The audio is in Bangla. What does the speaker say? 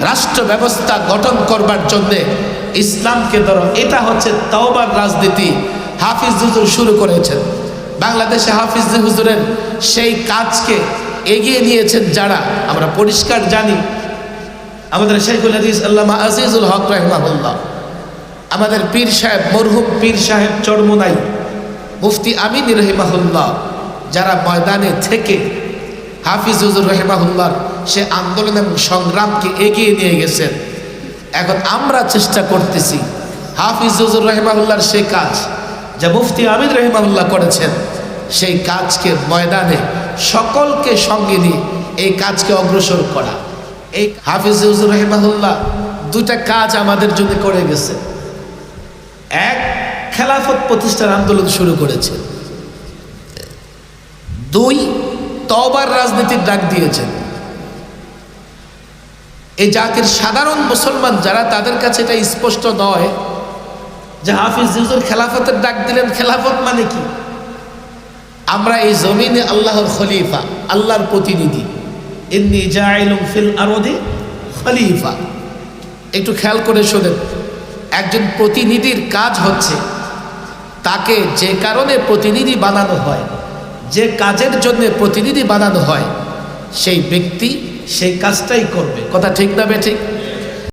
রাষ্ট্র ব্যবস্থা গঠন করবার জন্যে ইসলামকে ধরো, এটা হচ্ছে তাওবার রাজনীতি হাফিজ হুজুর শুরু করেছেন। বাংলাদেশে হাফিজ হুজুরের সেই কাজকে এগিয়ে নিয়েছেন যারা, আমরা পরিষ্কার জানি। আমাদের শাইখুল হাদিস আল্লামা আজিজুল হক রাহিমাহুল্লাহ, আমাদের পীর সাহেব মরহুম পীর সাহেব চরমোনাই, মুফতি আমিন রহিমাহুল্লাহ, যারা ময়দানে থেকে হাফিজ হুজুর রহিমাহুল্লাহ সে আন্দোলন এবং সংগ্রামকে এগিয়ে নিয়ে গেছেন। এখন আমরা চেষ্টা করতেছি হাফিজ হুজুর রহিমাহুল্লাহর সেই কাজ যা মুফতি আমিন রহিমাহুল্লাহ করেছেন, সেই কাজকে ময়দানে সকলকে সঙ্গে নিয়ে এই কাজকে অগ্রসর করা। এই হাফিজ হুজুর রহিমাহুল্লাহ দুটা কাজ আমাদের জন্য করে গেছে। এক, খেলাফত প্রতিষ্ঠার আন্দোলন শুরু করেছে। দুই, তওবার রাজনীতির ডাক দিয়েছেন। এই জাতির সাধারণ মুসলমান যারা, তাদের কাছে এটা স্পষ্ট নয় যে হাফিজ হুজুর খেলাফতের ডাক দিলেন। খেলাফত মানে কি? আমরা এই জমিনে আল্লাহর খলিফা, আল্লাহর প্রতিনিধি। ইন্নী জাইলুম ফিল আরদি খলিফা। একটু খেয়াল করে শোনেন, একজন প্রতিনিধির কাজ হচ্ছে তাকে যে কারণে প্রতিনিধি বানানো হয়, যে কাজের জন্য প্রতিনিধি বানানো হয়, সেই ব্যক্তি সেই কাজটাই করবে। কথা ঠিক না বে ঠিক?